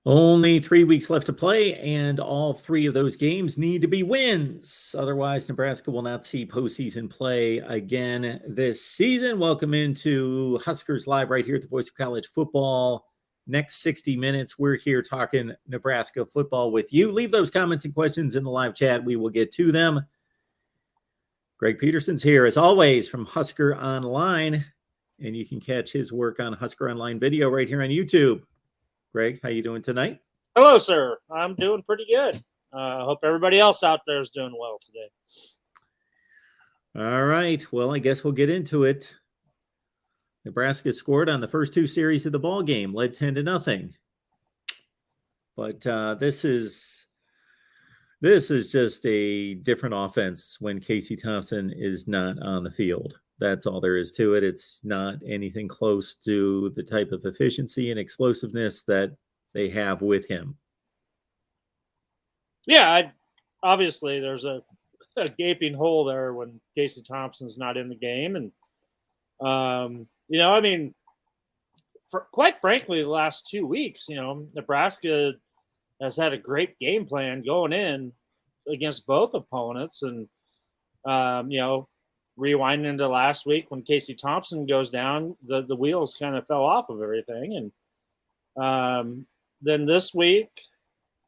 Only 3 weeks left to play, and all 3 of those games need to be wins. Otherwise, Nebraska will not see postseason play again this season. Welcome into Huskers Live right here at the Voice of College Football. Next 60 minutes, we're here talking Nebraska football with you. Leave those comments and questions in the live chat. We will get to them. Greg Peterson's here, as always, from Husker Online, and you can catch his work on Husker Online video right here on YouTube. Greg, how you doing tonight? Hello, sir. I'm doing pretty good. I hope everybody else out there is doing well today. All right. Well, I guess we'll get into it. Nebraska scored on the first 2 series of the ball game, led 10-0. But this is just a different offense when Casey Thompson is not on the field. That's all there is to it. It's not anything close to the type of efficiency and explosiveness that they have with him. Yeah, obviously there's a gaping hole there when Casey Thompson's not in the game. And, quite frankly, the last 2 weeks, Nebraska has had a great game plan going in against both opponents. And, rewinding into last week when Casey Thompson goes down, the wheels kind of fell off of everything. And then this week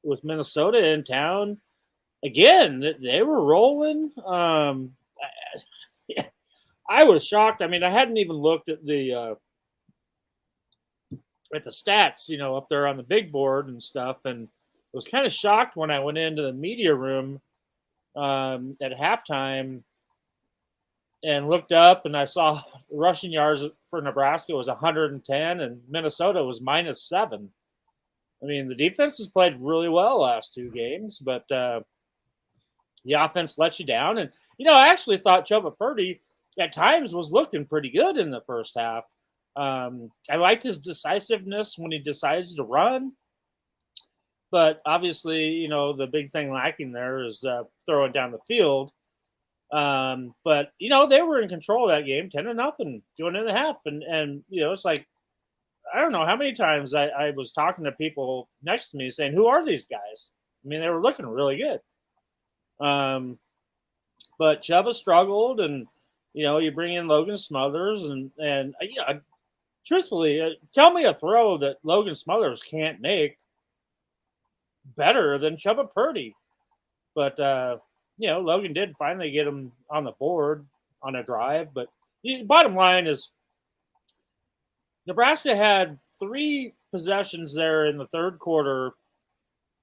with Minnesota in town, again, they were rolling. I was shocked. I mean, I hadn't even looked at the stats, up there on the big board and stuff, and was kind of shocked when I went into the media room at halftime and looked up, and I saw rushing yards for Nebraska was 110, and Minnesota was -7. I mean, the defense has played really well last 2 games, but the offense let you down. And, I actually thought Chubba Purdy at times was looking pretty good in the first half. I liked his decisiveness when he decides to run. But obviously, the big thing lacking there is throwing down the field. But they were in control of that game, 10-0 going into the half. And it's like, I don't know how many times I was talking to people next to me saying, who are these guys? I mean, they were looking really good. But Chubba struggled, and, you bring in Logan Smothers and truthfully, tell me a throw that Logan Smothers can't make better than Chubba Purdy. But, Logan did finally get him on the board on a drive. But the bottom line is Nebraska had 3 possessions there in the third quarter,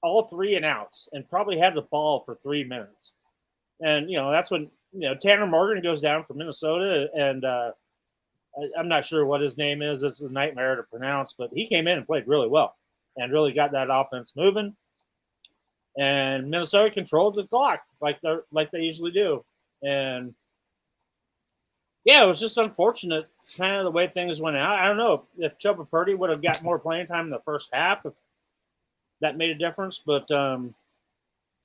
all 3 and outs, and probably had the ball for 3 minutes. And, that's when, Tanner Morgan goes down for Minnesota, and I'm not sure what his name is. It's a nightmare to pronounce, but he came in and played really well and really got that offense moving. And Minnesota controlled the clock like they usually do. And yeah, it was just unfortunate kind of the way things went out. I don't know if Chubba Purdy would have got more playing time in the first half, if that made a difference. But,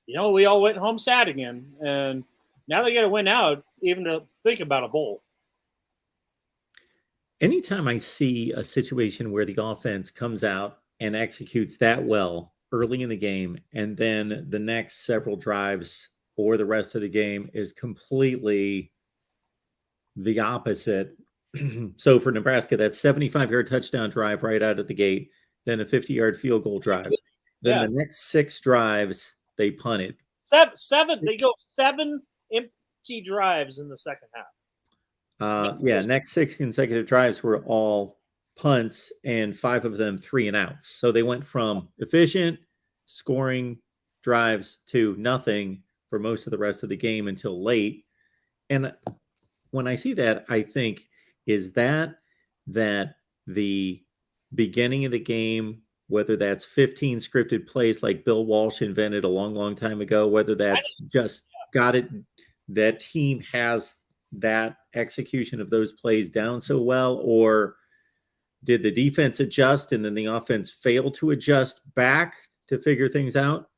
we all went home sad again. And now they got to win out even to think about a bowl. Anytime I see a situation where the offense comes out and executes that well early in the game, and then the next several drives or the rest of the game is completely the opposite. So for Nebraska, that's 75-yard touchdown drive right out of the gate, then a 50-yard field goal drive. Then the next 6 drives, they punt it. They go 7 empty drives in the second half. Next 6 consecutive drives were all punts, and 5 of them 3 and outs. So they went from efficient scoring drives to nothing for most of the rest of the game until late. And when I see that, I think, is that the beginning of the game, whether that's 15 scripted plays like Bill Walsh invented a long, long time ago, whether that's just got it, that team has that execution of those plays down so well, or did the defense adjust and then the offense fail to adjust back to figure things out?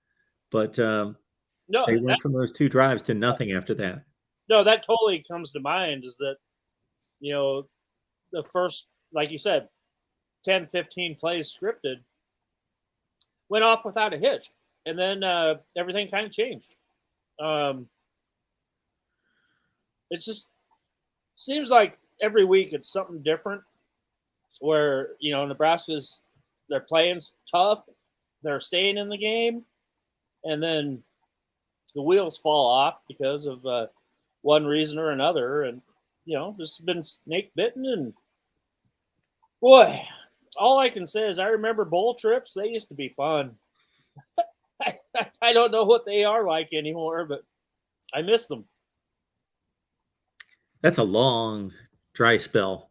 But they went from those 2 drives to nothing after that. No, that totally comes to mind, is that, the first, like you said, 10, 15 plays scripted. went off without a hitch, and then everything kind of changed. It just seems like every week it's something different. Where Nebraska's they're playing tough, they're staying in the game, and then the wheels fall off because of one reason or another, and just been snake bitten. And boy, all I can say is I remember bowl trips. They used to be fun. I don't know what they are like anymore, but I miss them. That's a long dry spell.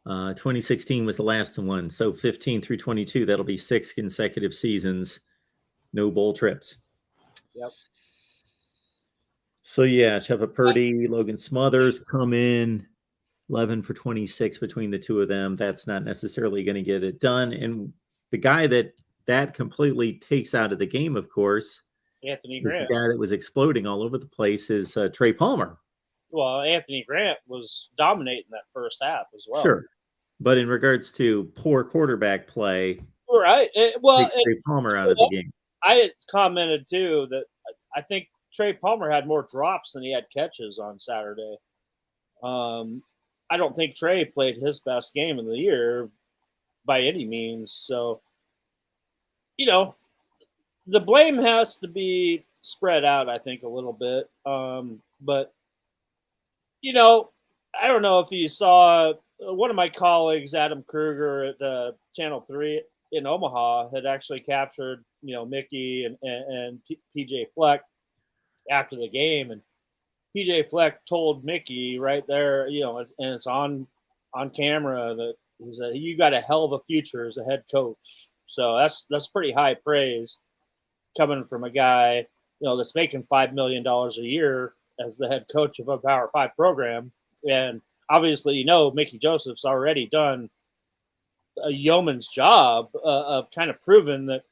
2016 was the last one. So 15 through 22, that'll be 6 consecutive seasons. No bowl trips. Yep. So yeah, Shepard Purdy, Logan Smothers come in 11 for 26 between the two of them. That's not necessarily going to get it done. And the guy that completely takes out of the game, of course, Anthony is Grant. the guy that was exploding all over the place is Trey Palmer. Well, Anthony Grant was dominating that first half as well. Sure. But in regards to poor quarterback play, right. Takes Trey Palmer out of the game. I had commented too that I think Trey Palmer had more drops than he had catches on Saturday. I don't think Trey played his best game of the year by any means. So, the blame has to be spread out, I think, a little bit. But, I don't know if you saw one of my colleagues, Adam Kruger at Channel 3 in Omaha, had actually captured, Mickey and PJ Fleck after the game. And PJ Fleck told Mickey right there, and it's on camera, that he said, "You got a hell of a future as a head coach." So that's pretty high praise coming from a guy, that's making $5 million a year as the head coach of a Power 5 program. And obviously, Mickey Joseph's already done a yeoman's job of kind of proving that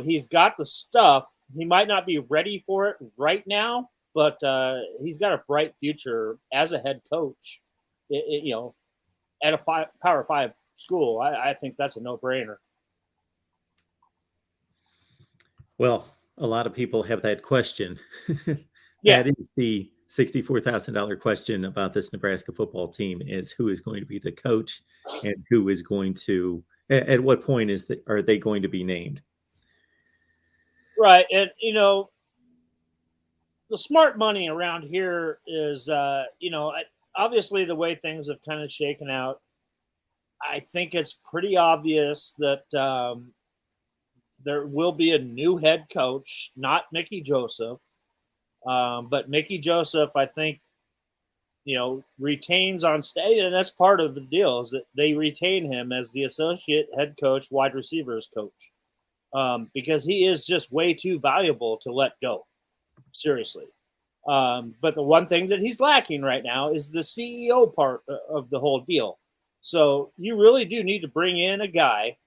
he's got the stuff. He might not be ready for it right now, but he's got a bright future as a head coach, at a Power 5 school. I think that's a no-brainer. Well, a lot of people have that question. Yeah. That is the $64,000 question about this Nebraska football team: is who is going to be the coach, and who is going to, at what point are they going to be named? Right. And, the smart money around here is, obviously the way things have kind of shaken out, I think it's pretty obvious that there will be a new head coach, not Mickey Joseph. But Mickey Joseph, I think, retains on state, and that's part of the deal, is that they retain him as the associate head coach, wide receivers coach, because he is just way too valuable to let go. Seriously. But the one thing that he's lacking right now is the CEO part of the whole deal. So you really do need to bring in a guy,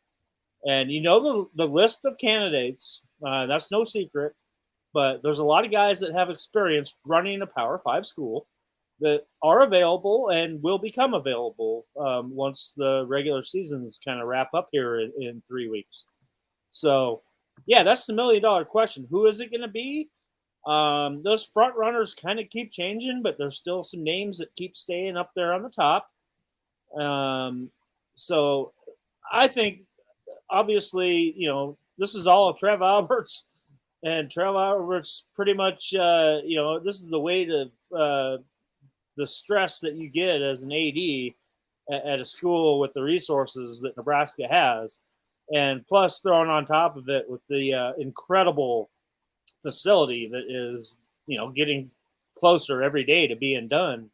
and the list of candidates, that's no secret. But there's a lot of guys that have experience running a Power 5 school that are available and will become available once the regular seasons kind of wrap up here in 3 weeks. So, yeah, that's the $1 million question. Who is it going to be? Those front runners kind of keep changing, but there's still some names that keep staying up there on the top. So I think, obviously, this is all Trev Alberts. And Trev Alberts pretty much, this is the weight of the stress that you get as an AD at a school with the resources that Nebraska has. And plus thrown on top of it with the incredible facility that is, getting closer every day to being done.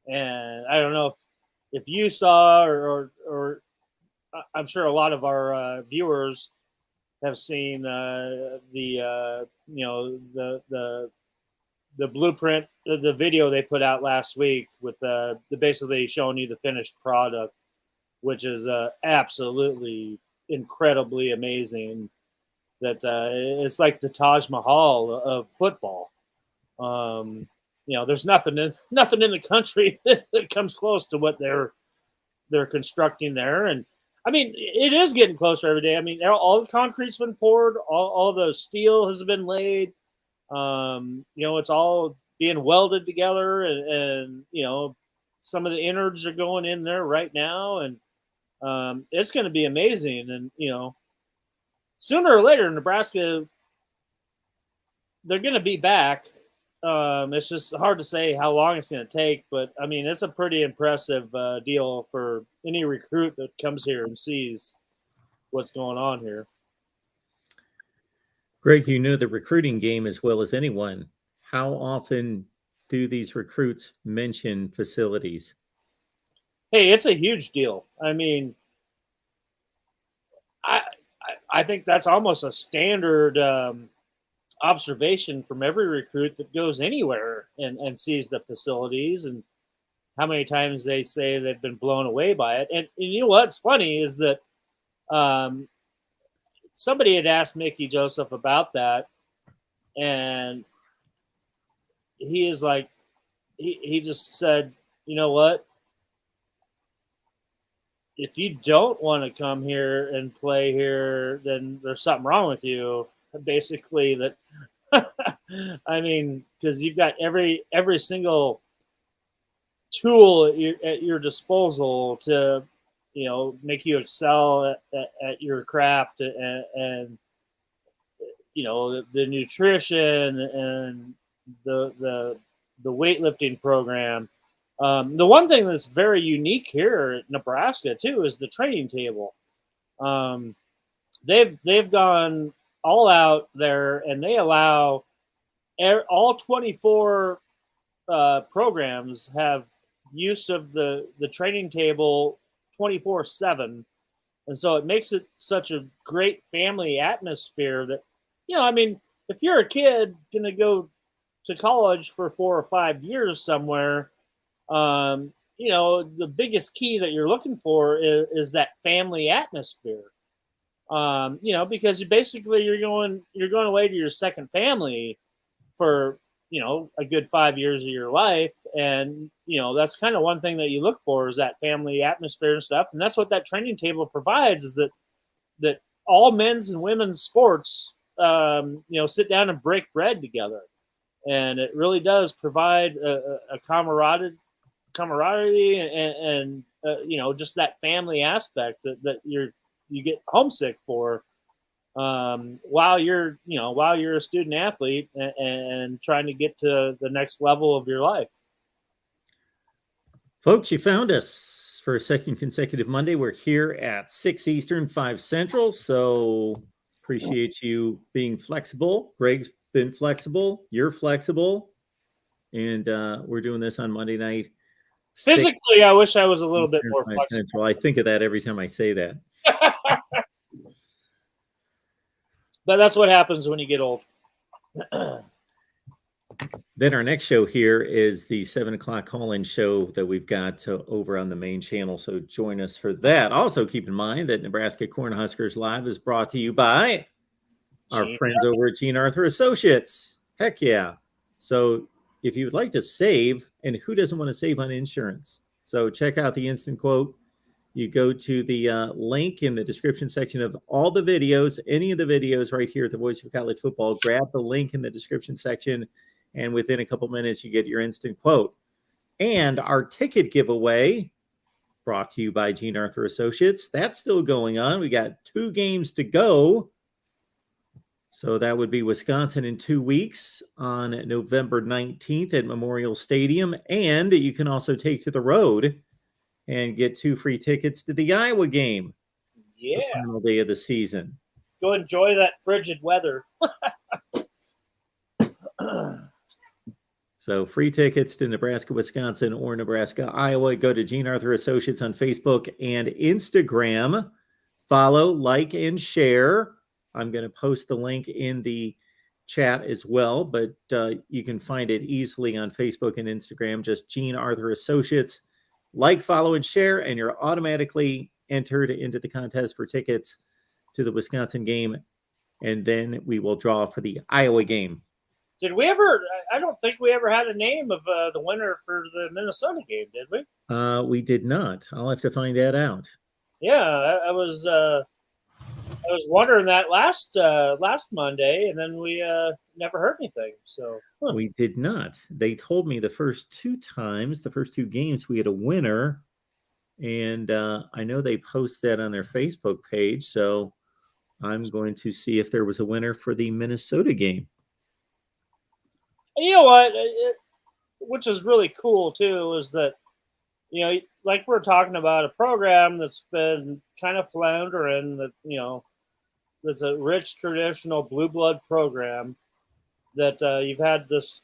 And I don't know if you saw or I'm sure a lot of our viewers have seen the blueprint, the video they put out last week with the basically showing you the finished product, which is absolutely incredibly amazing. That it's like the Taj Mahal of football. There's nothing in the country that comes close to what they're constructing there. And I mean, it is getting closer every day. I mean, all the concrete's been poured, all the steel has been laid. It's all being welded together, and some of the innards are going in there right now, and it's going to be amazing. And sooner or later, Nebraska, they're going to be back. It's just hard to say how long it's going to take, but I mean, it's a pretty impressive deal for any recruit that comes here and sees what's going on here. Greg, you know the recruiting game as well as anyone. How often do these recruits mention facilities? Hey, it's a huge deal. I mean, I think that's almost a standard observation from every recruit that goes anywhere and sees the facilities, and how many times they say they've been blown away by it. And you know what's funny is that somebody had asked Mickey Joseph about that, and he is like, he just said, you know what? If you don't want to come here and play here, then there's something wrong with you. Basically, that I mean, because you've got every single tool at your disposal to make you excel at your craft, and the nutrition and the weightlifting program. The one thing that's very unique here at Nebraska too is the training table. They've gone all out there, and they allow all 24 programs have use of the training table 24/7, and so it makes it such a great family atmosphere that I mean, if you're a kid gonna go to college for 4 or 5 years somewhere, the biggest key that you're looking for is that family atmosphere. Because you're going away to your second family for a good 5 years of your life, and that's kind of one thing that you look for is that family atmosphere and stuff, and that's what that training table provides, is that all men's and women's sports sit down and break bread together, and it really does provide a camaraderie and just that family aspect that you get homesick for while you're a student athlete and trying to get to the next level of your life. Folks, you found us for a second consecutive Monday. We're here at 6 Eastern, 5 Central. So appreciate you being flexible. Greg's been flexible. You're flexible. And we're doing this on Monday night. Physically, I wish I was a little bit more flexible. Central. I think of that every time I say that. But that's what happens when you get old. Then our next show here is the 7 o'clock call-in show that we've got over on the main channel. So join us for that. Also, keep in mind that Nebraska Cornhuskers Live is brought to you by our friends over at Gene Arthur Associates. Heck yeah. So if you would like to save, and who doesn't want to save on insurance? So check out the instant quote. You go to the link in the description section of all the videos, any of the videos right here at the Voice of College Football. Grab the link in the description section, and within a couple minutes, you get your instant quote. And our ticket giveaway, brought to you by Gene Arthur Associates, that's still going on. We got 2 games to go. So that would be Wisconsin in 2 weeks on November 19th at Memorial Stadium. And you can also take to the road and get 2 free tickets to the Iowa game. Yeah. The final day of the season. Go enjoy that frigid weather. So free tickets to Nebraska, Wisconsin, or Nebraska, Iowa. Go to Gene Arthur Associates on Facebook and Instagram. Follow, like, and share. I'm going to post the link in the chat as well, but you can find it easily on Facebook and Instagram. Just Gene Arthur Associates. Like, follow, and share, and you're automatically entered into the contest for tickets to the Wisconsin game, and then we will draw for the Iowa game. Did we ever? I don't think we ever had a name of the winner for the Minnesota game, did we? We did not. I'll have to find that out. Yeah, I was wondering that last Monday, and then we never heard anything. So We did not. They told me the first two games, we had a winner, and I know they post that on their Facebook page. So I'm going to see if there was a winner for the Minnesota game. and you know what, which is really cool too, is that like we're talking about a program that's been kind of floundering. That that's a rich traditional blue blood program that you've had this.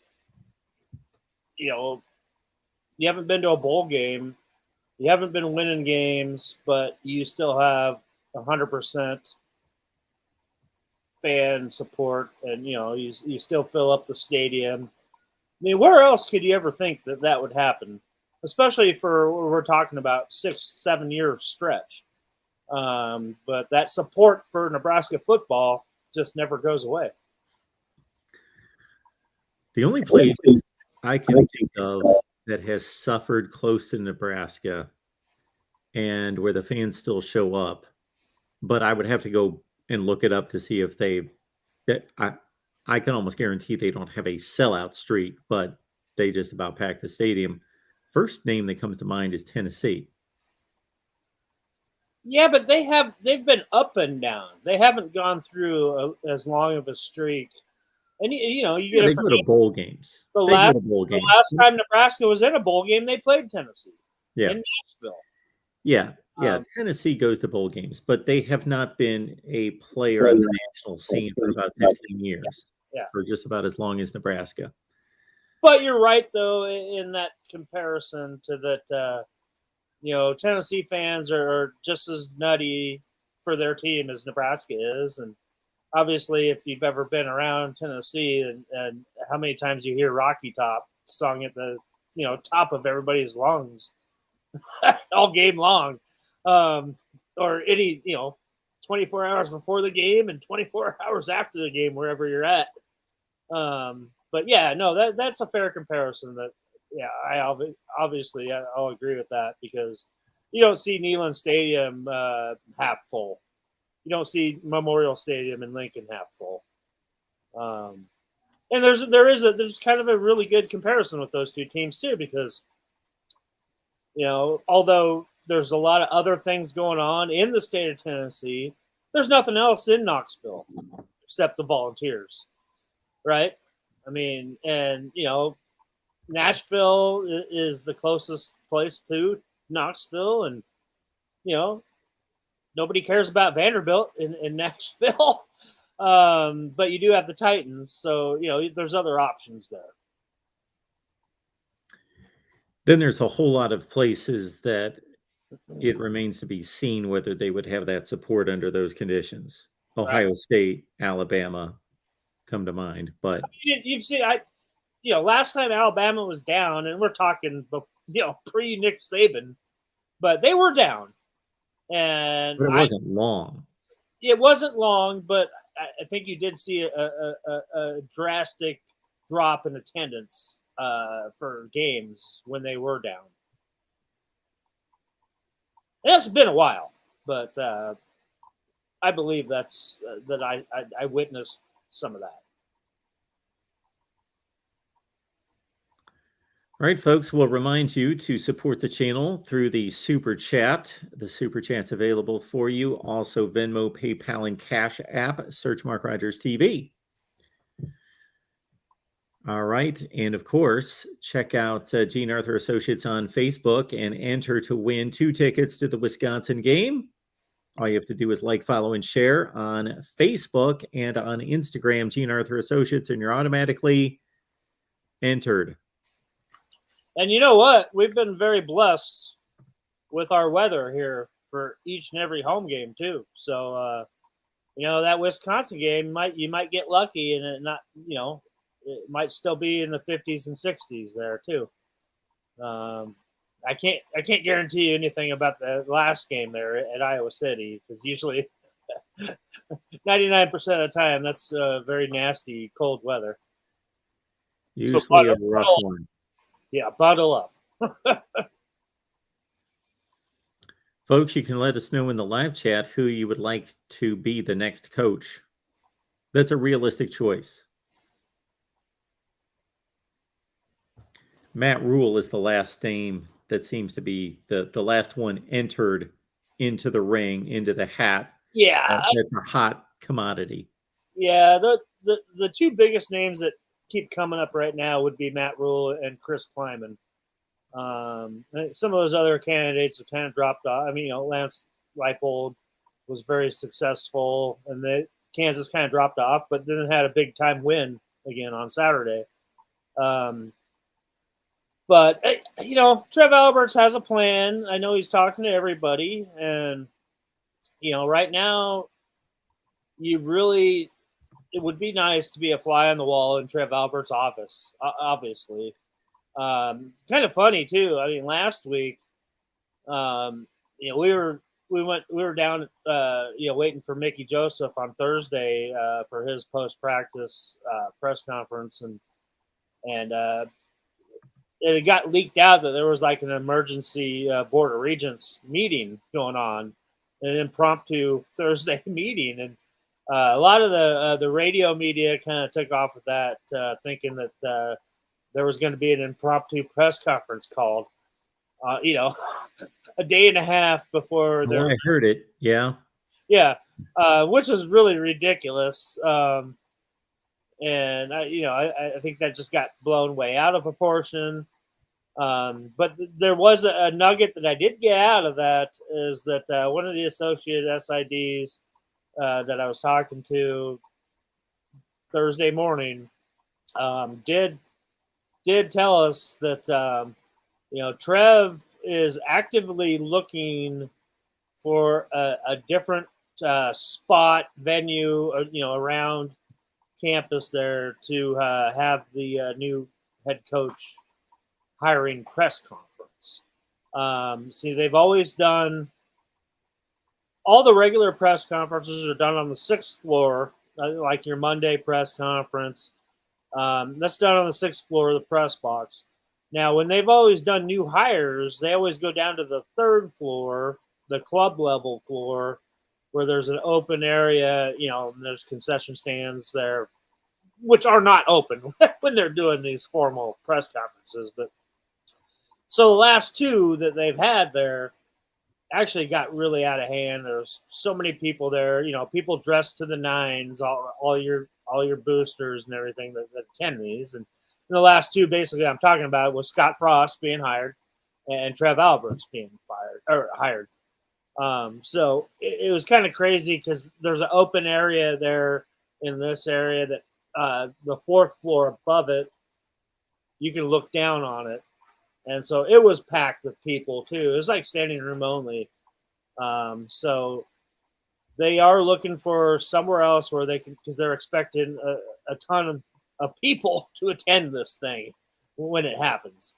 You haven't been to a bowl game. You haven't been winning games, but you still have 100% fan support, and you still fill up the stadium. I mean, where else could you ever think that that would happen? Especially for we're talking about 6-7 year stretch. But that support for Nebraska football just never goes away. The only place I can think of that has suffered close to Nebraska and where the fans still show up, but I would have to go and look it up to see if I can almost guarantee they don't have a sellout streak, but they just about pack the stadium. First name that comes to mind is Tennessee. Yeah, but they've been up and down. They haven't gone through as long of a streak. And you Yeah, get they it from go to bowl games. the They go last to bowl the games. last time Nebraska was in a bowl game, they played Tennessee Yeah. in Nashville. Yeah. Tennessee goes to bowl games, but they have not been a player on the national scene for about 15 years. Yeah. Or just about as long as Nebraska. But you're right, though, in that comparison to that, Tennessee fans are just as nutty for their team as Nebraska is. And obviously, if you've ever been around Tennessee and how many times you hear Rocky Top sung at the, top of everybody's lungs all game long, or any, 24 hours before the game and 24 hours after the game, wherever you're at. But yeah, no, that's a fair comparison. That I'll agree with that, because you don't see Neyland Stadium half full. You don't see Memorial Stadium in Lincoln half full. And there's kind of a really good comparison with those two teams too, because although there's a lot of other things going on in the state of Tennessee, there's nothing else in Knoxville except the Volunteers, right? I mean, and Nashville is the closest place to Knoxville, and nobody cares about Vanderbilt in Nashville, but you do have the Titans, so there's other options there. Then there's a whole lot of places that it remains to be seen whether they would have that support under those conditions. Ohio State, Alabama come to mind, but you've seen, last time Alabama was down, and we're talking, pre Nick Saban, but they were down, and it wasn't long. It wasn't long, but I think you did see a drastic drop in attendance for games when they were down. It's been a while, but I believe that I witnessed some of that. All right, folks, we'll remind you to support the channel through the Super Chat. The Super Chat's available for you. Also, Venmo, PayPal, and Cash App. Search MarkRogersTV. All right. And of course, check out Gene Arthur Associates on Facebook and enter to win 2 tickets to the Wisconsin game. All you have to do is like, follow, and share on Facebook and on Instagram, Gene Arthur Associates, and you're automatically entered. And you know what? We've been very blessed with our weather here for each and every home game too. So, that Wisconsin game you might get lucky and it not, it might still be in the 50s and 60s there too. I can't guarantee you anything about the last game there at Iowa City, because usually 99% of the time that's very nasty cold weather. Usually a rough one. Yeah, bundle up. Folks, you can let us know in the live chat who you would like to be the next coach. That's a realistic choice. Matt Rule is the last name that seems to be the last one entered into the ring, into the hat. Yeah, That's a hot commodity. yeah. The two biggest names that keep coming up right now would be Matt Rule and Chris Kleiman. Some of those other candidates have kind of dropped off. I mean, Lance Leipold was very successful, and Kansas kind of dropped off, but then had a big time win again on Saturday. But Trev Alberts has a plan. I know he's talking to everybody, and right now, it would be nice to be a fly on the wall in Trev Alberts' office. Obviously, kind of funny too. I mean, last week, we were down, waiting for Mickey Joseph on Thursday for his post practice press conference, and it got leaked out that there was like an emergency Board of Regents meeting going on, an impromptu Thursday meeting, and a lot of the radio media kind of took off with that, thinking that there was going to be an impromptu press conference called, a day and a half before I heard it. Yeah. Yeah, which is really ridiculous. And I think that just got blown way out of proportion. But there was a nugget that I did get out of that, is that one of the associate SIDs that I was talking to Thursday morning did tell us that Trev is actively looking for a different spot, venue, around campus there to have the new head coach hiring press conference. See, they've always done all the regular press conferences are done on the 6th floor, like your Monday press conference. That's done on the 6th floor of the press box. Now, when they've always done new hires, they always go down to the 3rd floor, the club level floor, where there's an open area, and there's concession stands there, which are not open when they're doing these formal press conferences. But so the last two that they've had there actually got really out of hand. There's so many people there, people dressed to the nines, all your boosters and everything that attend these. And the last two, basically, I'm talking about was Scott Frost being hired and Trev Alberts being hired. So it was kind of crazy because there's an open area there in this area that the 4th floor above it, you can look down on it. And so it was packed with people too. It was like standing room only. So they are looking for somewhere else where they can, because they're expecting a ton of people to attend this thing when it happens.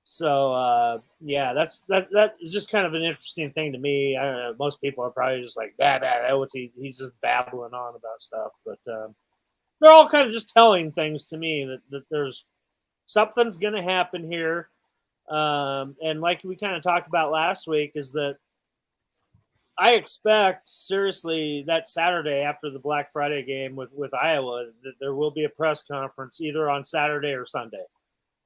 So that is just kind of an interesting thing to me. I don't know, most people are probably just like, what's he's just babbling on about stuff. But they're all kind of just telling things to me that there's something's going to happen here. And like we kind of talked about last week, is that I expect, seriously, that Saturday after the Black Friday game with Iowa, that there will be a press conference either on Saturday or Sunday.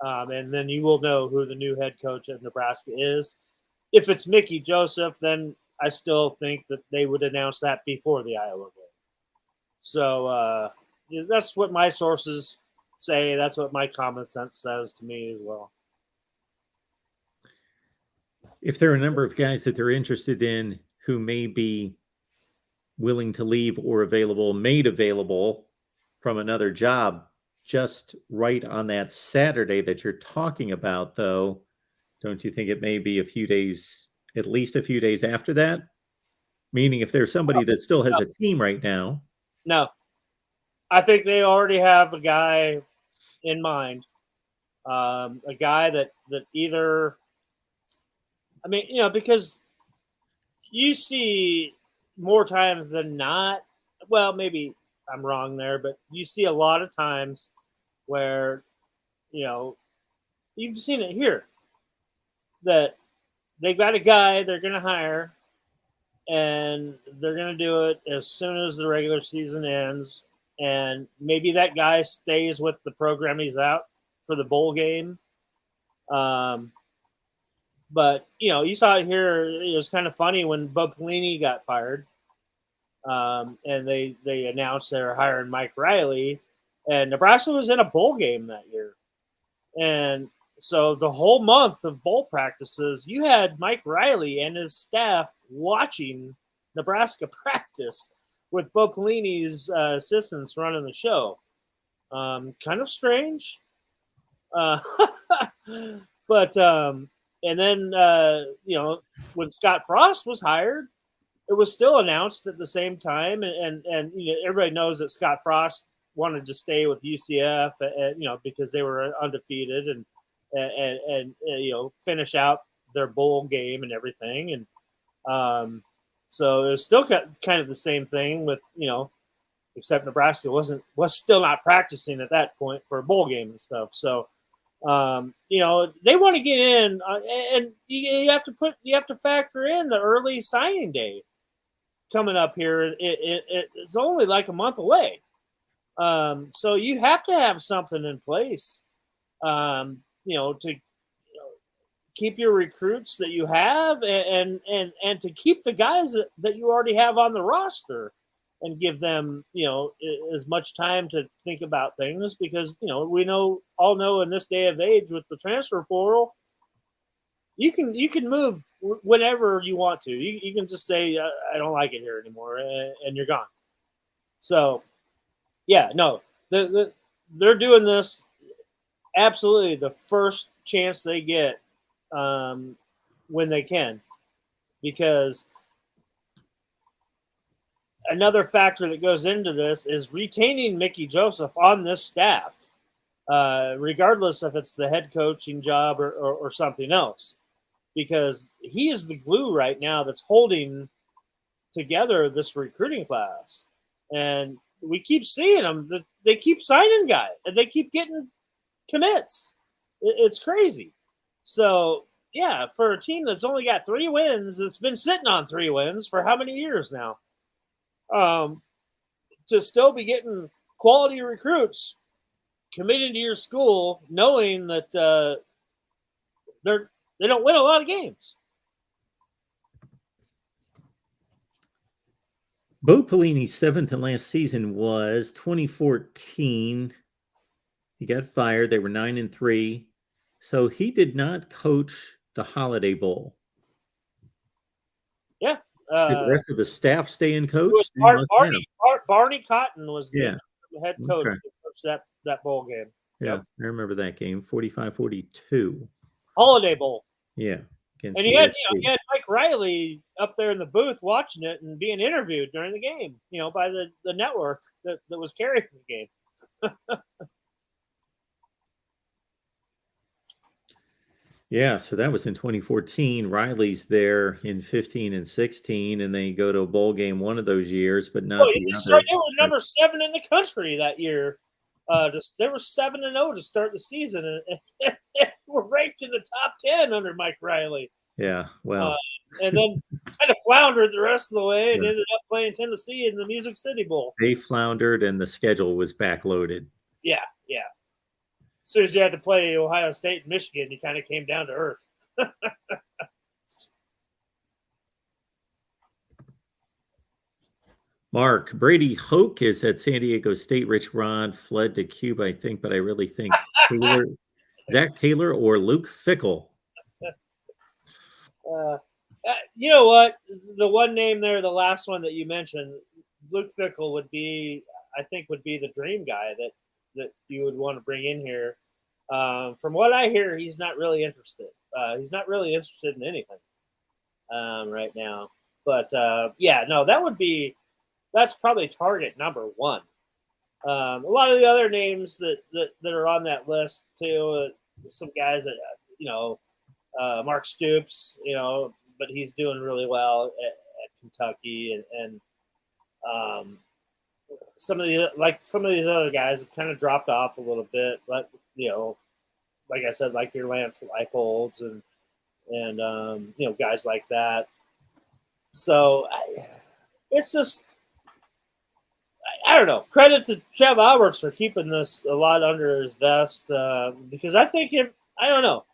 And then you will know who the new head coach at Nebraska is. If it's Mickey Joseph, then I still think that they would announce that before the Iowa game. So that's what my sources say. That's what my common sense says to me as well. If there are a number of guys that they're interested in who may be willing to leave or made available from another job, just right on that Saturday that you're talking about, though, don't you think it may be at least a few days after that? Meaning if there's somebody that still has a team right now. No. I think they already have a guy in mind. A guy that either, because you see more times than not, well, maybe I'm wrong there, but you see a lot of times where, you've seen it here, that they've got a guy they're going to hire, and they're going to do it as soon as the regular season ends. And maybe that guy stays with the program he's out for the bowl game. But you saw it here. It was kind of funny when Bub Pelini got fired, and they announced they were hiring Mike Riley, and Nebraska was in a bowl game that year, and so the whole month of bowl practices, you had Mike Riley and his staff watching Nebraska practice with Bo Pelini's assistants running the show. Kind of strange. But and then when Scott Frost was hired, it was still announced at the same time, and everybody knows that Scott Frost wanted to stay with UCF, because they were undefeated and finish out their bowl game and everything, and so it was still kind of the same thing with except Nebraska was still not practicing at that point for a bowl game and stuff. So they want to get in, and you have to factor in the early signing day coming up here. It's only like a month away, so you have to have something in place, to keep your recruits that you have, and to keep the guys that you already have on the roster, and give them as much time to think about things, because we all know in this day of age with the transfer portal, you can move whenever you want to. You can just say I don't like it here anymore, and you're gone. So they're doing this absolutely the first chance they get, when they can, because another factor that goes into this is retaining Mickey Joseph on this staff, regardless if it's the head coaching job or something else, because he is the glue right now that's holding together this recruiting class. And we keep seeing them. They keep signing guys, and they keep getting commits. It's crazy. So, yeah, for a team that's only got 3 wins, it's been sitting on 3 wins for how many years now? To still be getting quality recruits committed to your school, knowing that they don't win a lot of games. Bo Pelini's 7th and last season was 2014. He got fired. They were 9-3. So he did not coach the Holiday Bowl. Yeah. Did the rest of the staff stay in coach? Barney Cotton was the head coach Okay. that coached that bowl game. Yeah, yep. I remember that game, 45-42. Holiday Bowl. Yeah. And he had Mike Riley up there in the booth watching it and being interviewed during the game, by the network that was carrying the game. Yeah, so that was in 2014. Riley's there in 15 and 16, and they go to a bowl game one of those years, but not the other. They were number 7 in the country that year. They were 7-0 to start the season, and were ranked in the top 10 under Mike Riley. Yeah, well, and then kind of floundered the rest of the way, and ended up playing Tennessee in the Music City Bowl. They floundered, and the schedule was backloaded. Yeah. As soon as you had to play Ohio State and Michigan, you kind of came down to earth. Mark, Brady Hoke is at San Diego State. Rich Rod fled to Cuba, I think, but I really think Zach Taylor or Luke Fickell. You know what? The one name there, the last one that you mentioned, Luke Fickell would be the dream guy that you would want to bring in here. From what I hear, he's not really interested. He's not really interested in anything right now. But that's probably target number 1. A lot of the other names that are on that list too, some guys that Mark Stoops, but he's doing really well at Kentucky, and some of these other guys have kind of dropped off a little bit, but like I said, like your Lance Leipold's and guys like that. So it's just, I don't know. Credit to Trev Alberts for keeping this a lot under his vest, because I think I don't know.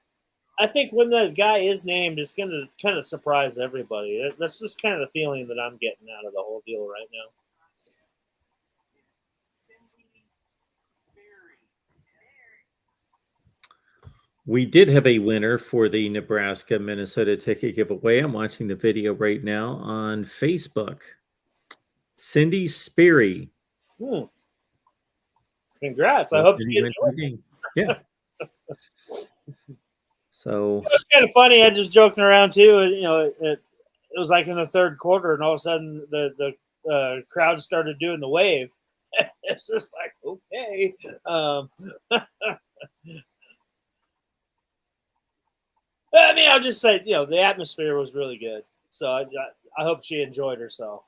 I think when the guy is named, it's going to kind of surprise everybody. That's just kind of the feeling that I'm getting out of the whole deal right now. We did have a winner for the Nebraska Minnesota ticket giveaway. I'm watching the video right now on Facebook. Cindy Sperry. Congrats. I hope she went to the enjoyed it. game. Yeah. So It was kind of funny. I just joking around too. It was like in the third quarter, and all of a sudden the crowd started doing the wave. It's just like, okay. I mean, I'll just say, the atmosphere was really good. So I hope she enjoyed herself.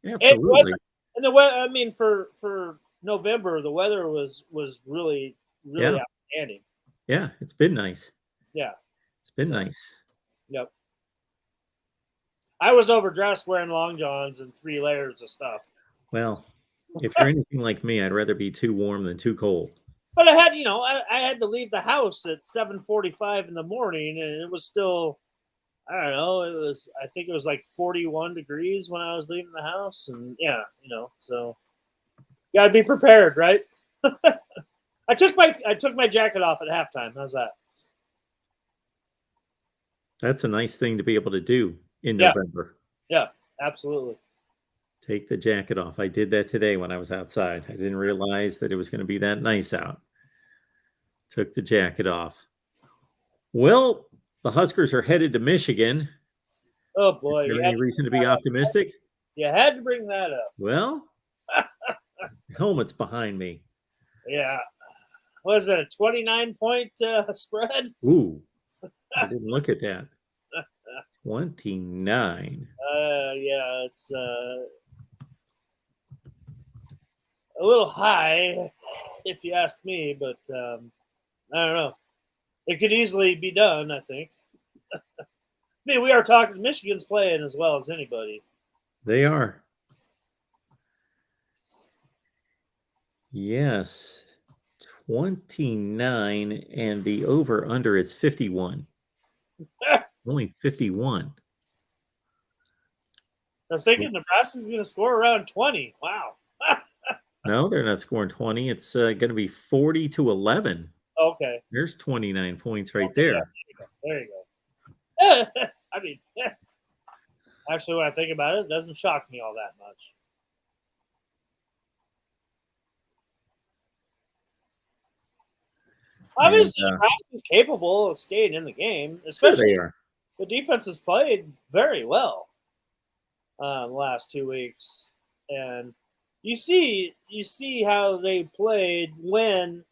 absolutely. And the weather, I mean, for November, the weather was really outstanding. Yeah, it's been nice. Yeah, it's been nice. Yep. I was overdressed wearing long johns and 3 layers of stuff. Well, if you're anything like me, I'd rather be too warm than too cold. But I had, I had to leave the house at 7:45 in the morning, and it was still, I don't know, I think it was like 41 degrees when I was leaving the house, and so you gotta be prepared, right? I took my jacket off at halftime. How's that? That's a nice thing to be able to do in November. Yeah, absolutely. Take the jacket off. I did that today when I was outside. I didn't realize that it was going to be that nice out. Took the jacket off. Well, the Huskers are headed to Michigan. Oh, boy. Is there any reason to be optimistic? You had to bring that up. Well, helmet's behind me. Yeah. Was it a 29-point spread? Ooh, I didn't look at that. 29. Yeah, it's a little high, if you ask me, but I don't know. It could easily be done, I think. I mean, we are talking Michigan's playing as well as anybody. They are. Yes. 29, and the over-under is 51. Only 51. I was thinking Nebraska's going to score around 20. Wow. No, they're not scoring 20. It's going to be 40-11. Okay. There's 29 points right there. Yeah, there you go. I mean, actually, when I think about it doesn't shock me all that much. Obviously, Nebraska's capable of staying in the game, especially the defense has played very well the last 2 weeks, and you see how they played when,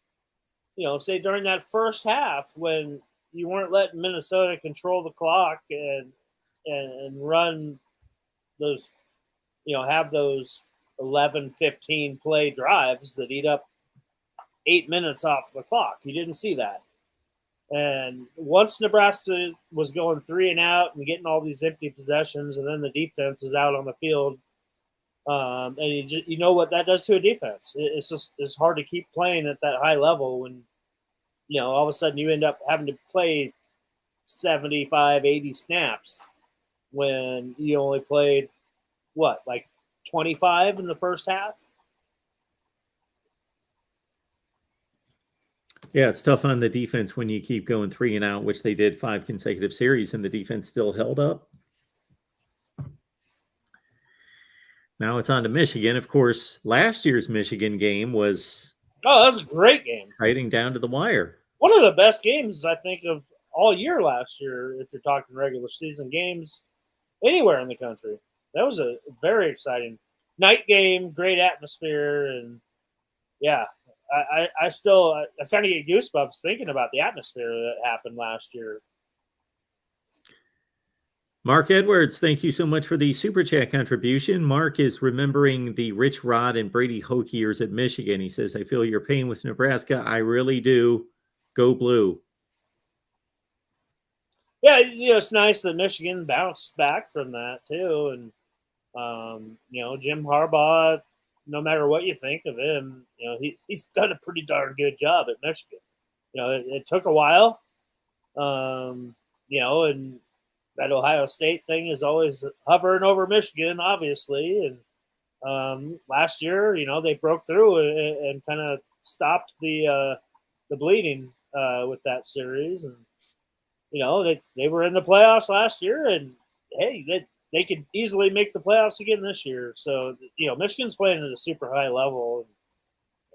say during that first half when you weren't letting Minnesota control the clock and run those, have those 11, 15 play drives that eat up 8 minutes off the clock. You didn't see that. And once Nebraska was going 3 and out and getting all these empty possessions, and then the defense is out on the field, and you know what that does to a defense. It's hard to keep playing at that high level when, all of a sudden you end up having to play 75, 80 snaps when you only played, like 25 in the first half? Yeah, it's tough on the defense when you keep going 3 and out, which they did 5 consecutive series, and the defense still held up. Now it's on to Michigan. Of course, last year's Michigan game was... Oh, that was a great game. Fighting down to the wire. One of the best games, I think, of all year last year, if you're talking regular season games anywhere in the country. That was a very exciting night game, great atmosphere, and yeah, I kind of get goosebumps thinking about the atmosphere that happened last year. Mark Edwards, thank you so much for the Super Chat contribution. Mark is remembering the Rich Rod and Brady Hoke years at Michigan. He says, I feel your pain with Nebraska. I really do. Go Blue. Yeah, it's nice that Michigan bounced back from that too, and Jim Harbaugh. No matter what you think of him, he's done a pretty darn good job at Michigan. It took a while, and that Ohio State thing is always hovering over Michigan, obviously. And last year, they broke through and kind of stopped the bleeding with that series, and they were in the playoffs last year, and hey, they could easily make the playoffs again this year. So Michigan's playing at a super high level,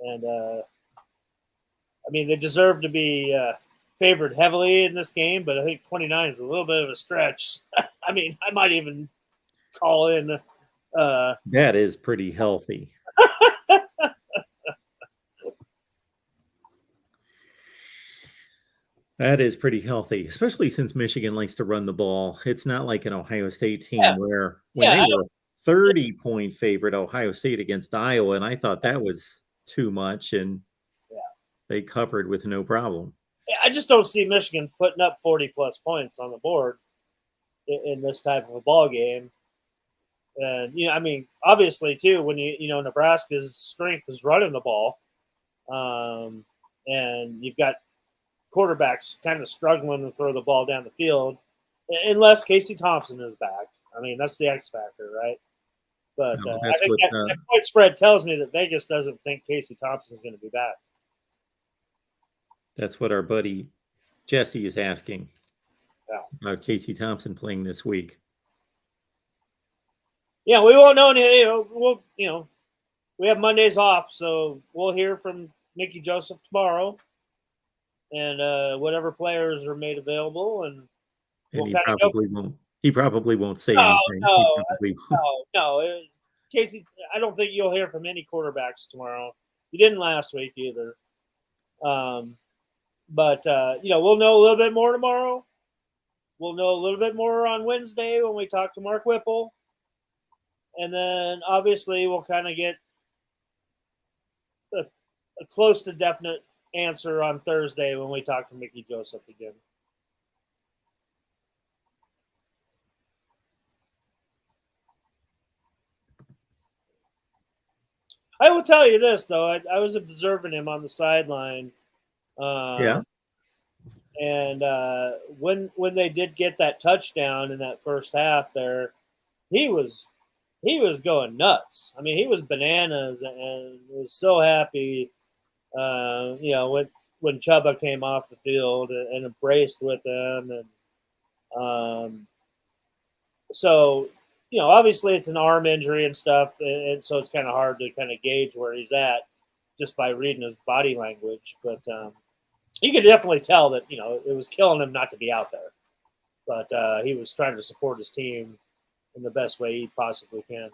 and I mean they deserve to be favored heavily in this game, but I think 29 is a little bit of a stretch. I mean, I might even call in. That is pretty healthy. That is pretty healthy, especially since Michigan likes to run the ball. It's not like an Ohio State team where when they were 30-point favorite Ohio State against Iowa, and I thought that was too much, and they covered with no problem. I just don't see Michigan putting up 40-plus points on the board in this type of a ball game. And, I mean, obviously, too, when Nebraska's strength is running the ball, and you've got quarterbacks kind of struggling to throw the ball down the field, unless Casey Thompson is back. I mean, that's the X factor, right? But I think that point spread tells me that Vegas doesn't think Casey Thompson is going to be back. That's what our buddy Jesse is asking about Casey Thompson playing this week. Yeah, we won't know anything. We have Mondays off, so we'll hear from Mickey Joseph tomorrow, and whatever players are made available, and he probably won't say anything. No. Casey, I don't think you'll hear from any quarterbacks tomorrow. You didn't last week either. But we'll know a little bit more tomorrow. We'll know a little bit more on Wednesday when we talk to Mark Whipple. And then obviously we'll kind of get a close to definite answer on Thursday when we talk to Mickey Joseph again. I will tell you this, though. I was observing him on the sideline. And when they did get that touchdown in that first half there, he was going nuts. I mean, he was bananas and was so happy, when Chubba came off the field and embraced with him. And so, obviously it's an arm injury and stuff, and so it's kind of hard to kind of gauge where he's at just by reading his body language. But you could definitely tell that, it was killing him not to be out there. But he was trying to support his team in the best way he possibly can.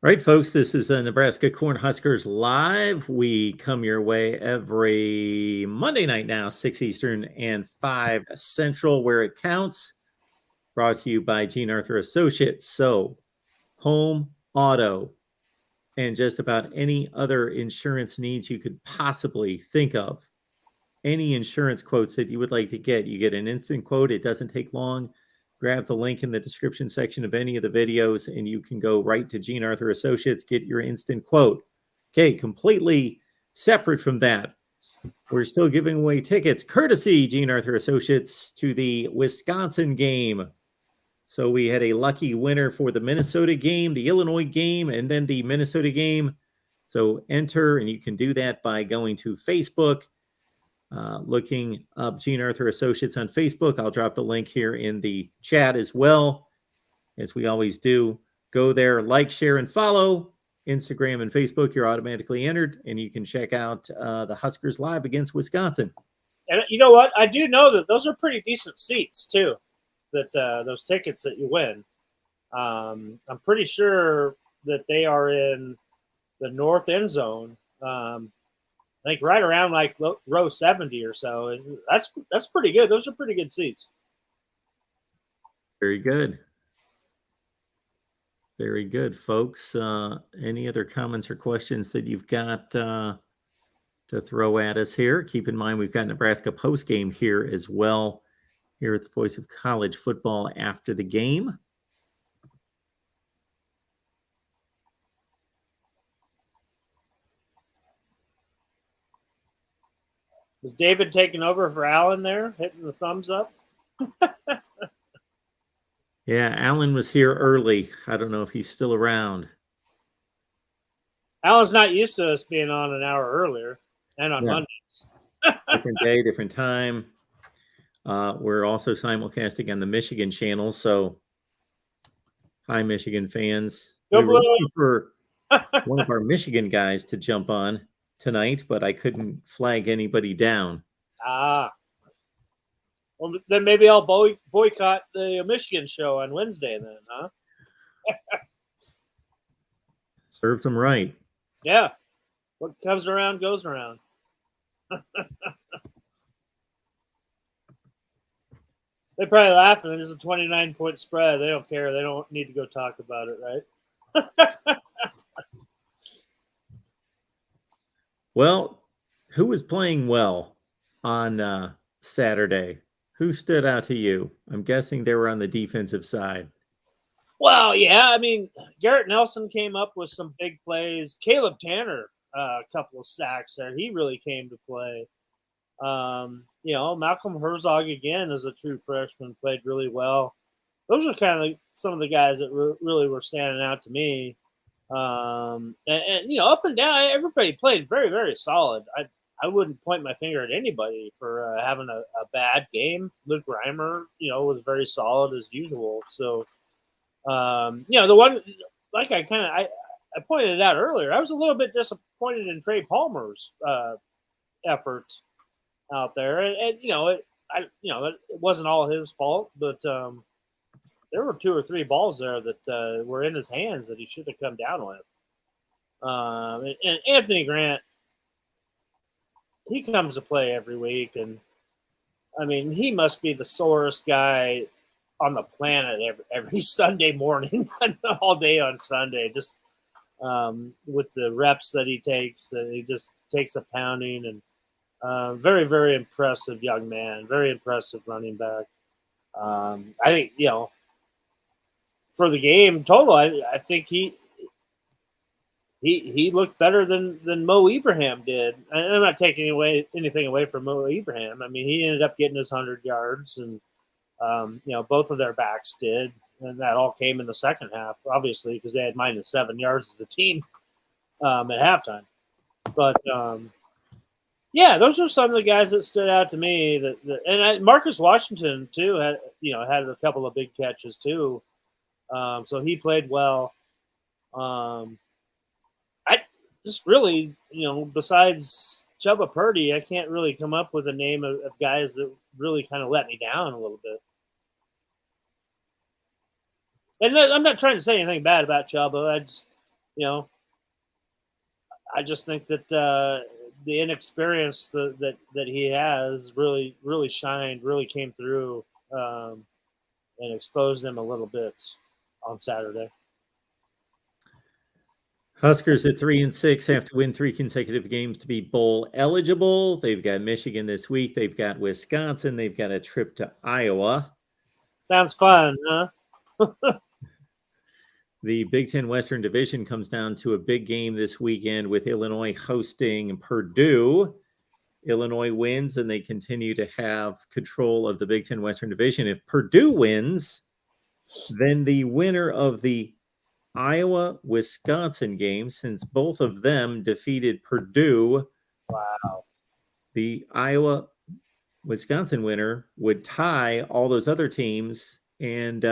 Right, folks, this is Nebraska Cornhuskers Live. We come your way every Monday night now, 6 Eastern and 5 Central, where it counts. Brought to you by Gene Arthur Associates. So, home, auto, and just about any other insurance needs you could possibly think of. Any insurance quotes that you would like to get, you get an instant quote. It doesn't take long. Grab the link in the description section of any of the videos, and you can go right to Gene Arthur Associates, get your instant quote. Okay, completely separate from that, we're still giving away tickets, courtesy Gene Arthur Associates, to the Wisconsin game. So we had a lucky winner for the Minnesota game, the Illinois game, and then the Minnesota game. So enter, and you can do that by going to Facebook, looking up Gene Arthur Associates on Facebook. I'll drop the link here in the chat as well, as we always do. Go there, like, share, and follow. Instagram and Facebook, you're automatically entered, and you can check out the Huskers live against Wisconsin. And you know what? I do know that those are pretty decent seats, too, that those tickets that you win. I'm pretty sure that they are in the north end zone. I think right around like row 70 or so. And that's pretty good. Those are pretty good seats. Very good. Very good, folks. Any other comments or questions that you've got to to throw at us here. Keep in mind, we've got Nebraska postgame here as well, here at the Voice of College Football after the game. Was David taking over for Alan there, hitting the thumbs up? Yeah, Alan was here early. I don't know if he's still around. Alan's not used to us being on an hour earlier and on Mondays. Different day, different time. We're also simulcasting on the Michigan channel. So, hi, Michigan fans. Go we were Blue. looking for one of our Michigan guys to jump on tonight, but I couldn't flag anybody down. Well, then maybe I'll boycott the Michigan show on Wednesday then, huh? Serves them right. Yeah. What comes around goes around. They're probably laughing. There's a 29-point spread. They don't care. They don't need to go talk about it, right? Well, who was playing well on Saturday? Who stood out to you? I'm guessing they were on the defensive side. Well, yeah. I mean, Garrett Nelson came up with some big plays. Caleb Tanner, a couple of sacks there. He really came to play. Malcolm Herzog, again, as a true freshman, played really well. Those are kind of some of the guys that really were standing out to me. And up and down, everybody played very, very solid. I wouldn't point my finger at anybody for having a bad game. Luke Reimer, was very solid as usual. So, the one, like I pointed it out earlier, I was a little bit disappointed in Trey Palmer's effort out there. And it wasn't all his fault, but there were 2 or 3 balls there that were in his hands that he should have come down with. And Anthony Grant, he comes to play every week, and I mean, he must be the sorest guy on the planet every Sunday morning, all day on Sunday, just with the reps that he takes. He just takes a pounding, and very, very impressive young man, very impressive running back. I think, for the game total, I think he looked better than Mo Ibrahim did. And I'm not taking anything away from Mo Ibrahim. I mean, he ended up getting his 100 yards, and both of their backs did, and that all came in the second half, obviously, because they had -7 yards as a team at halftime. But those are some of the guys that stood out to me. Marcus Washington too had a couple of big catches too, so he played well. I just really, besides Chubba Purdy, I can't really come up with a name of guys that really kind of let me down a little bit. And I'm not trying to say anything bad about Chubba. I just think that the inexperience that he has really, really shined, really came through, and exposed him a little bit on Saturday. Huskers at 3-6 have to win 3 consecutive games to be bowl eligible. They've got Michigan this week. They've got Wisconsin. They've got a trip to Iowa. Sounds fun, huh? The Big Ten Western Division comes down to a big game this weekend with Illinois hosting Purdue. Illinois wins, and they continue to have control of the Big Ten Western Division. If Purdue wins, then the winner of the Iowa-Wisconsin game, since both of them defeated Purdue. Wow. The Iowa-Wisconsin winner would tie all those other teams, and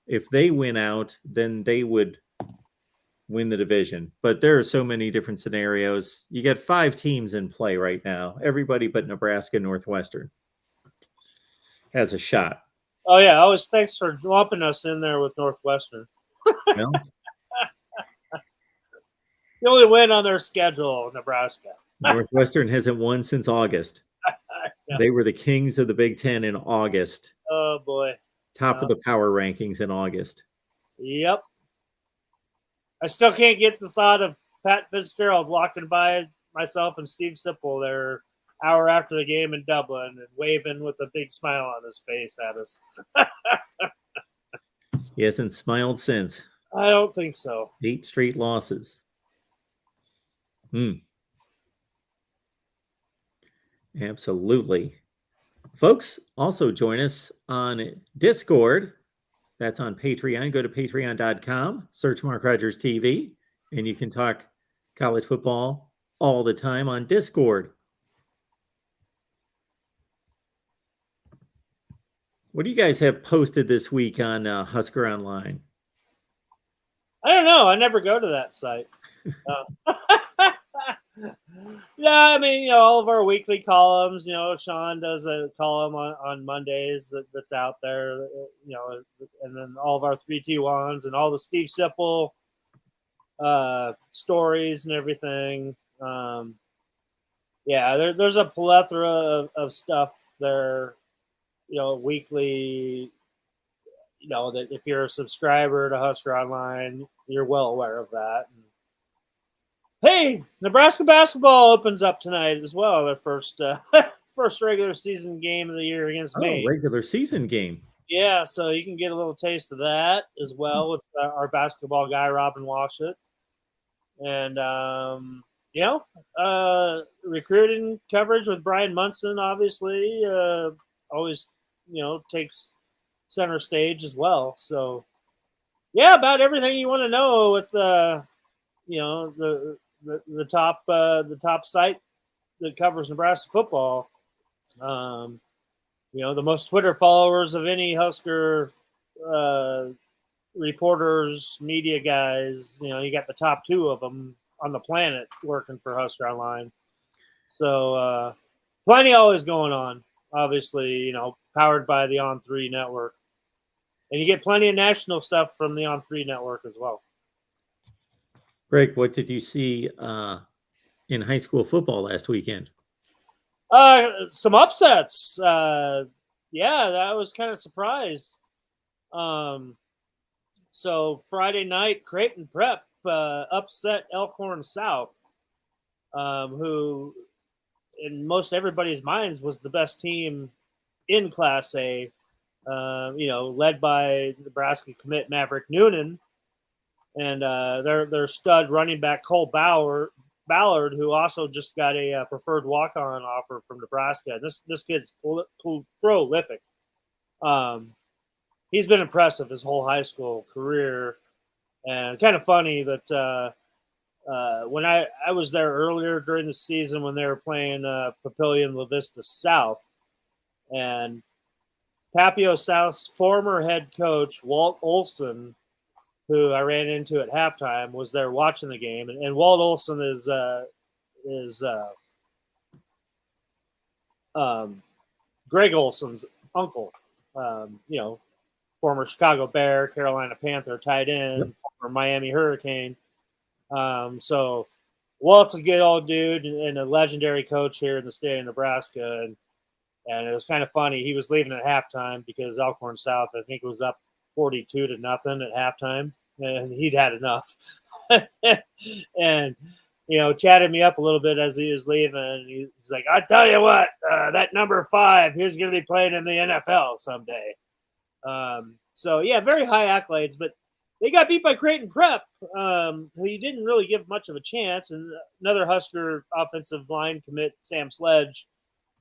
if they win out, then they would win the division. But there are so many different scenarios. You got 5 teams in play right now. Everybody but Nebraska Northwestern has a shot. Oh, yeah. Always thanks for lumping us in there with Northwestern. Well, the only win on their schedule, Nebraska. Northwestern hasn't won since August. Yeah. They were the kings of the Big Ten in August. Oh, boy. Top of the power rankings in August. Yep. I still can't get the thought of Pat Fitzgerald walking by myself and Steve Sipple there hour after the game in Dublin and waving with a big smile on his face at us. He hasn't smiled since. I don't think so. 8 straight losses. Absolutely. Folks, also join us on Discord. That's on Patreon. Go to patreon.com, search MarkRogersTV, and you can talk college football all the time on Discord. What do you guys have posted this week on Husker Online? I don't know. I never go to that site. Yeah, I mean, all of our weekly columns, Sean does a column on Mondays that's out there, and then all of our 3-2-1s and all the Steve Sipple stories and everything. Yeah, there's a plethora of stuff there, weekly, that if you're a subscriber to Husker Online, you're well aware of that. And, hey, Nebraska basketball opens up tonight as well. Their first regular season game of the year against Maine. Regular season game. Yeah, so you can get a little taste of that as well with our basketball guy, Robin Washut. And, recruiting coverage with Brian Munson, obviously, always, takes center stage as well. So, yeah, about everything you want to know with, the top site that covers Nebraska football. The most Twitter followers of any Husker reporters, media guys. You got the top 2 of them on the planet working for Husker Online. So plenty always going on. Obviously, powered by the On3 network, and you get plenty of national stuff from the On3 network as well. Greg, what did you see in high school football last weekend? Some upsets. Yeah, that was kind of surprised. So Friday night, Creighton Prep upset Elkhorn South, who in most everybody's minds was the best team in Class A, led by Nebraska commit Maverick Noonan. And their stud running back Cole Ballard, who also just got a preferred walk-on offer from Nebraska. This kid's prolific. He's been impressive his whole high school career, and kind of funny that when I was there earlier during the season when they were playing Papillion La Vista South, and Papio South's former head coach Walt Olson, who I ran into at halftime, was there watching the game. And Walt Olson is Greg Olson's uncle, former Chicago Bear, Carolina Panther tight end, former Miami Hurricane. So Walt's a good old dude and a legendary coach here in the state of Nebraska. And it was kind of funny. He was leaving at halftime because Elkhorn South, I think, was up 42-0 at halftime, and he'd had enough. And, chatted me up a little bit as he was leaving. And he's like, I tell you what, that number 5, he's going to be playing in the NFL someday. So, yeah, very high accolades, but they got beat by Creighton Prep, who you didn't really give much of a chance. And another Husker offensive line commit, Sam Sledge,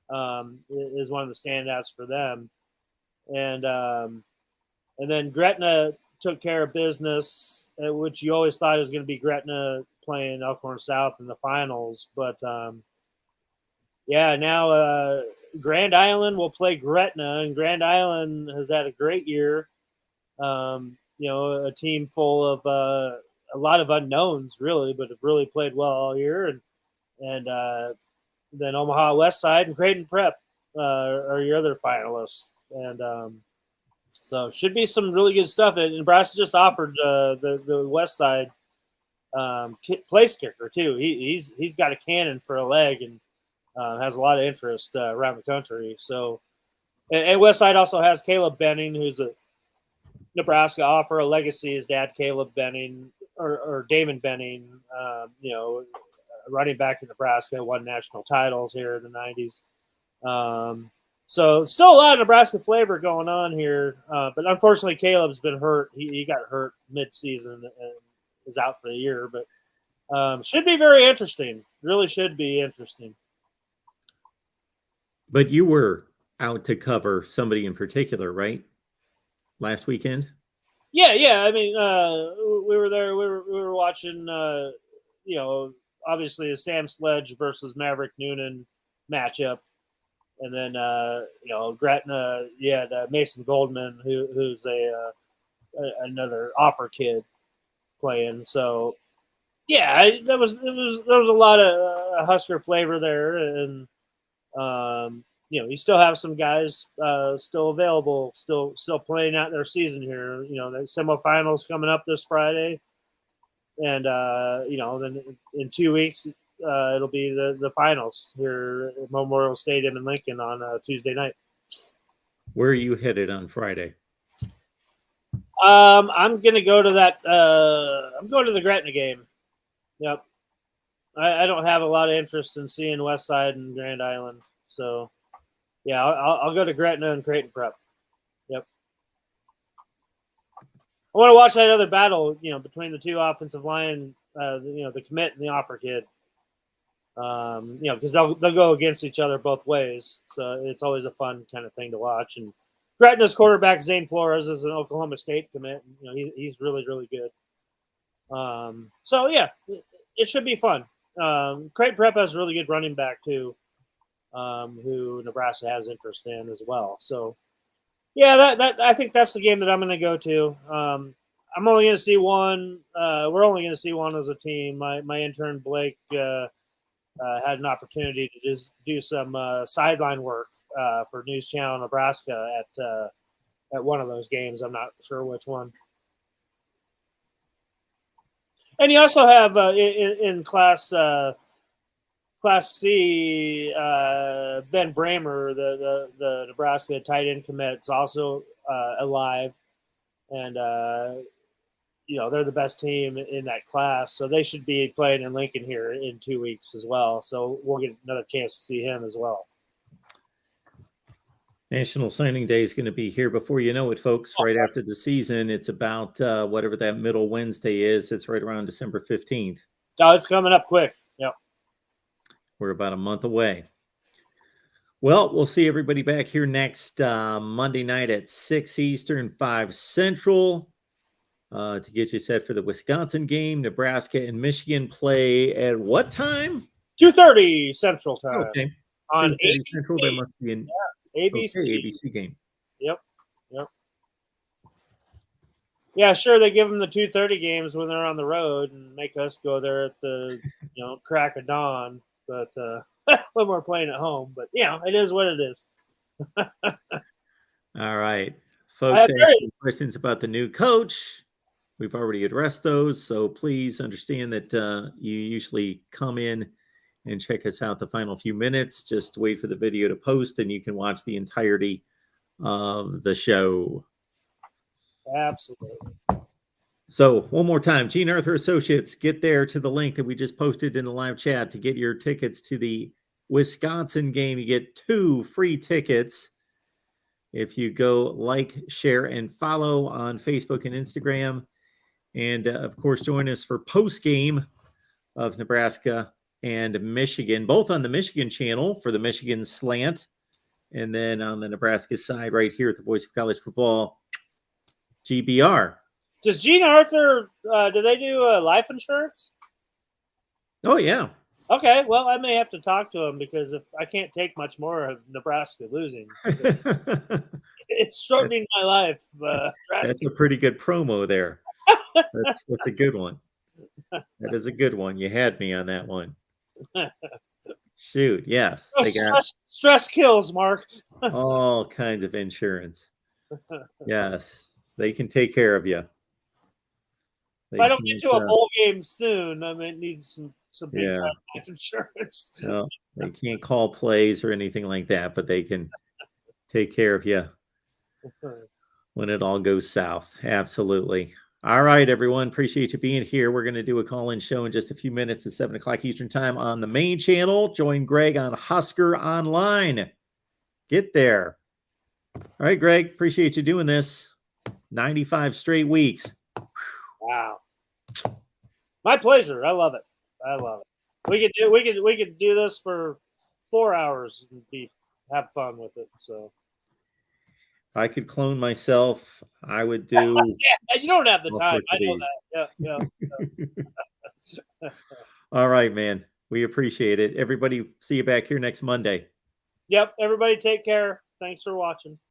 is one of the standouts for them. And then Gretna took care of business, which you always thought it was going to be Gretna playing Elkhorn South in the finals. But, now Grand Island will play Gretna, and Grand Island has had a great year. A team full of a lot of unknowns, really, but have really played well all year. And then Omaha West Side and Creighton Prep are your other finalists. And so should be some really good stuff. And Nebraska just offered the West Side place kicker too. He's got a cannon for a leg and has a lot of interest around the country. So, and West Side also has Caleb Benning, who's a Nebraska offer, a legacy. His dad, Caleb Benning, or Damon Benning, running back in Nebraska, won national titles here in the 90s. So still a lot of Nebraska flavor going on here. But unfortunately, Caleb's been hurt. He got hurt mid-season and is out for the year. But should be very interesting. Really should be interesting. But you were out to cover somebody in particular, right? Last weekend? Yeah. I mean, we were there. We were watching, obviously a Sam Sledge versus Maverick Noonan matchup. And then, Gretna, you had Mason Goldman, who's another offer kid playing. So, yeah, there was a lot of Husker flavor there, and you still have some guys still available, still playing out their season here. The semifinals coming up this Friday, and then in 2 weeks. It'll be the finals here at Memorial Stadium in Lincoln on Tuesday night. Where are you headed on Friday? I'm gonna go to that. I'm going to the Gretna game. Yep. I don't have a lot of interest in seeing West Side and Grand Island, so yeah, I'll go to Gretna and Creighton Prep. Yep. I want to watch that other battle, between the two offensive line, the commit and the offer kid. Because they'll go against each other both ways. So it's always a fun kind of thing to watch. And Gretna's quarterback, Zane Flores, is an Oklahoma State commit. He's really, really good. So, yeah, it should be fun. Creighton Prep has a really good running back, too, who Nebraska has interest in as well. So, yeah, that I think that's the game that I'm going to go to. I'm only going to see one. We're only going to see one as a team. My intern, Blake, had an opportunity to just do some sideline work for News Channel Nebraska at one of those games. I'm not sure which one. And you also have in Class C, Ben Bramer, the Nebraska tight end commit, is also alive, and they're the best team in that class, so they should be playing in Lincoln here in 2 weeks as well. So we'll get another chance to see him as well. National Signing Day is going to be here before you know it, folks. Right after the season, it's about whatever that middle Wednesday is. It's right around December 15th. Oh, it's coming up quick. Yep. We're about a month away. Well, we'll see everybody back here next Monday night at 6 Eastern, 5 Central. To get you set for the Wisconsin game. Nebraska and Michigan play at what time? 2:30 Central Time. Okay. On 2:30 ABC. Central, there must be an ABC. Okay, ABC game. Yep. Yeah, sure, they give them the 2:30 games when they're on the road and make us go there at the crack of dawn. But when we're playing at home. But, it is what it is. All right. Folks, any questions about the new coach? We've already addressed those, so please understand that you usually come in and check us out the final few minutes. Just wait for the video to post, and you can watch the entirety of the show. Absolutely. So one more time, Gene Arthur Associates, get there to the link that we just posted in the live chat to get your tickets to the Wisconsin game. You get 2 free tickets if you go like, share, and follow on Facebook and Instagram. And, of course, join us for post-game of Nebraska and Michigan, both on the Michigan channel for the Michigan slant, and then on the Nebraska side right here at the Voice of College Football, GBR. Does Gene Arthur, do they do life insurance? Oh, yeah. Okay, well, I may have to talk to him because if I can't take much more of Nebraska losing. It's shortening my life. That's a pretty good promo there. That's a good one. That is a good one. You had me on that one. Shoot, yes. They got stress kills, Mark. all kinds of insurance. Yes, they can take care of you. If I don't get to a bowl game soon, I might need some big time life insurance. No, they can't call plays or anything like that, but they can take care of you when it all goes south. Absolutely. All right, everyone. Appreciate you being here. We're going to do a call-in show in just a few minutes at 7 o'clock Eastern time on the main channel. Join Greg on Husker Online. Get there. All right, Greg. Appreciate you doing this. 95 straight weeks. Wow. My pleasure. I love it. I love it. We could do this for 4 hours and have fun with it. So If I could clone myself, I would do. yeah, you don't have the all time. sorts I of know these. that. Yeah. All right, man. We appreciate it. Everybody, see you back here next Monday. Yep. Everybody take care. Thanks for watching.